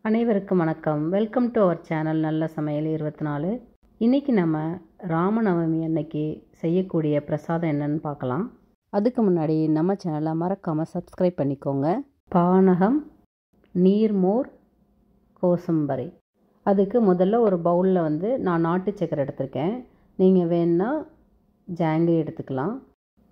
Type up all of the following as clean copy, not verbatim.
அனைவருக்கும் வணக்கம். Welcome to our channel நல்ல சமையல் 24. இன்றைக்கி நம்ம ராமநவமி அன்னைக்கு செய்யக்கூடிய பிரசாதம் என்னன்னு பார்க்கலாம். அதுக்கு முன்னாடி நம்ம சேனலை மறக்காமல் சப்ஸ்கிரைப் பண்ணிக்கோங்க. பானகம், நீர்மோர், கோசம்பரை. அதுக்கு முதல்ல ஒரு பவுலில் நான் நாட்டு சக்கரை எடுத்திருக்கேன். நீங்கள் வேணுன்னா ஜாங்கிரி எடுத்துக்கலாம்.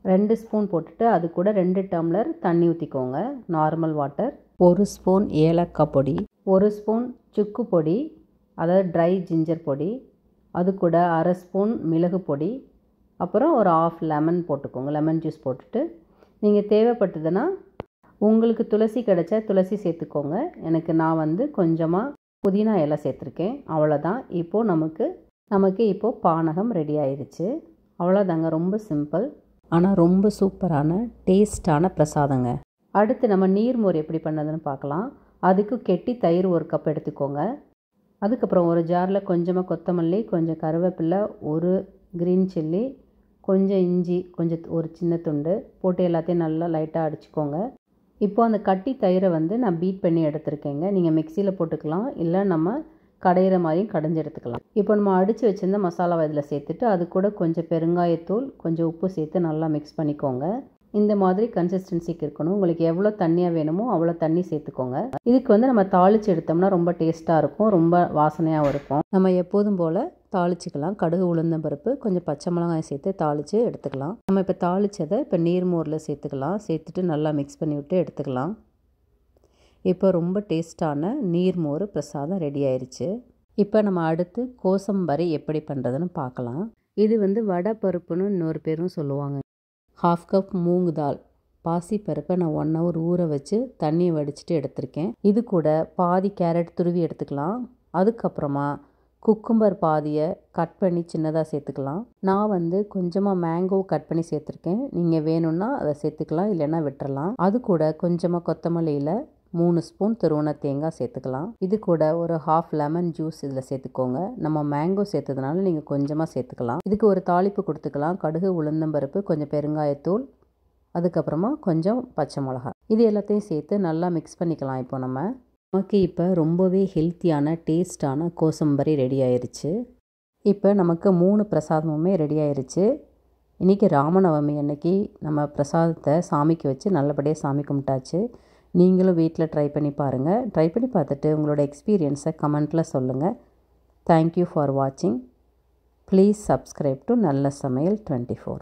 2 ஸ்பூன் போட்டுட்டு அது கூட 2 டம்ளர் தண்ணி ஊற்றிக்கோங்க, நார்மல் வாட்டர். 1 ஸ்பூன் ஏலக்காய் பொடி, 1 ஸ்பூன் சுக்கு பொடி, அதாவது ட்ரை ஜிஞ்சர் பொடி, அது கூட 1/2 ஸ்பூன் மிளகு பொடி, அப்புறம் ஒரு 1/2 லெமன் போட்டுக்கோங்க. லெமன் ஜூஸ் போட்டுட்டு நீங்கள் தேவைப்பட்டதுன்னா உங்களுக்கு துளசி கிடச்சா துளசி சேர்த்துக்கோங்க. நான் கொஞ்சமாக புதினா இலை சேர்த்துருக்கேன். அவ்வளோதான். இப்போது நமக்கு இப்போது பானகம் ரெடி ஆயிடுச்சு. அவ்வளோதாங்க. ரொம்ப சிம்பிள், ஆனால் ரொம்ப சூப்பரான டேஸ்டான பிரசாதங்க. அடுத்து நம்ம நீர்மோர் எப்படி பண்ணதுன்னு பார்க்கலாம். அதுக்கு கெட்டி தயிர் 1 கப் எடுத்துக்கோங்க. அதுக்கப்புறம் ஒரு ஜாரில் கொஞ்சமாக கொத்தமல்லி, கொஞ்சம் கருவேப்பிலை, 1 க்ரீன் சில்லி, கொஞ்சம் இஞ்சி, கொஞ்சம் ஒரு சின்ன துண்டு போட்டு எல்லாத்தையும் நல்லா லைட்டாக அடிச்சுக்கோங்க. இப்போது அந்த கட்டி தயிரை நான் பீட் பண்ணி எடுத்துருக்கேங்க. நீங்கள் மிக்சியில் போட்டுக்கலாம், இல்லை நம்ம கடையிற மாதிரியும் கடைஞ்சி எடுத்துக்கலாம். இப்போ நம்ம அடித்து வச்சுருந்த மசாலாவை இதில் சேர்த்துட்டு அது கூட கொஞ்சம் பெருங்காயத்தூள், கொஞ்சம் உப்பு சேர்த்து நல்லா மிக்ஸ் பண்ணிக்கோங்க. இந்த மாதிரி கன்சிஸ்டன்சிக்கு இருக்கணும். உங்களுக்கு எவ்வளோ தண்ணியாக வேணுமோ அவ்வளோ தண்ணி சேர்த்துக்கோங்க. இதுக்கு நம்ம தாளித்து எடுத்தோம்னா ரொம்ப டேஸ்ட்டாக இருக்கும், ரொம்ப வாசனையாகவும் இருக்கும். நம்ம எப்போதும் போல் தாளிச்சிக்கலாம். கடுகு, உளுந்தம் பருப்பு, கொஞ்சம் பச்சை மிளகாய் சேர்த்து தாளித்து எடுத்துக்கலாம். நம்ம இப்போ தாளித்ததை இப்போ நீர்மோரில் சேர்த்துக்கலாம். சேர்த்துட்டு நல்லா மிக்ஸ் பண்ணி விட்டு எடுத்துக்கலாம். இப்போ ரொம்ப டேஸ்டான நீர்மோர் பிரசாதம் ரெடி ஆயிடுச்சு. இப்போ நம்ம அடுத்து கோசம்பரை எப்படி பண்ணுறதுன்னு பார்க்கலாம். இது வடை பருப்புன்னு இன்னொரு பேரும் சொல்லுவாங்க. 1/2 கப் மூங்கு தால் பாசிப்பருப்பை நான் 1 ஹவர் ஊற வச்சு தண்ணியை வடிச்சிட்டு எடுத்திருக்கேன். இது கூட பாதி கேரட் துருவி எடுத்துக்கலாம். அதுக்கப்புறமா குக்கும்பர் பாதியை கட் பண்ணி சின்னதாக சேர்த்துக்கலாம். நான் கொஞ்சமாக மேங்கோ கட் பண்ணி சேர்த்துருக்கேன். நீங்கள் வேணும்னா அதை சேர்த்துக்கலாம், இல்லைன்னா விட்டுறலாம். அது கூட கொஞ்சமாக கொத்தமல்லியில் 3 ஸ்பூன் துருவன தேங்காய் சேர்த்துக்கலாம். இது கூட ஒரு 1/2 லெமன் ஜூஸ் இதில் சேர்த்துக்கோங்க. நம்ம மேங்கோ சேர்த்ததுனால நீங்கள் கொஞ்சமாக சேர்த்துக்கலாம். இதுக்கு ஒரு தாளிப்பு கொடுத்துக்கலாம். கடுகு, உளுந்தம்பருப்பு, கொஞ்சம் பெருங்காயத்தூள், அதுக்கப்புறமா கொஞ்சம் பச்சை மிளகா, இது எல்லாத்தையும் சேர்த்து நல்லா மிக்ஸ் பண்ணிக்கலாம். இப்போ நமக்கு இப்போ ரொம்பவே ஹெல்த்தியான டேஸ்டான கோசம்பரி ரெடி ஆயிடுச்சு. இப்போ நமக்கு 3 பிரசாதமுமே ரெடி ஆயிடுச்சு. இன்றைக்கி ராமநவமி அன்னைக்கு நம்ம பிரசாதத்தை சாமிக்கு வச்சு நல்லபடியாக சாமி கும்பிட்டாச்சு. நீங்களும் வீட்டில் ட்ரை பண்ணி பாருங்கள். ட்ரை பண்ணி பார்த்துட்டு உங்களோட எக்ஸ்பீரியன்ஸை கமெண்ட்டில் சொல்லுங்கள். தேங்க்யூ ஃபார் வாட்சிங். ப்ளீஸ் சப்ஸ்கிரைப் டு நல்ல சமையல் 24.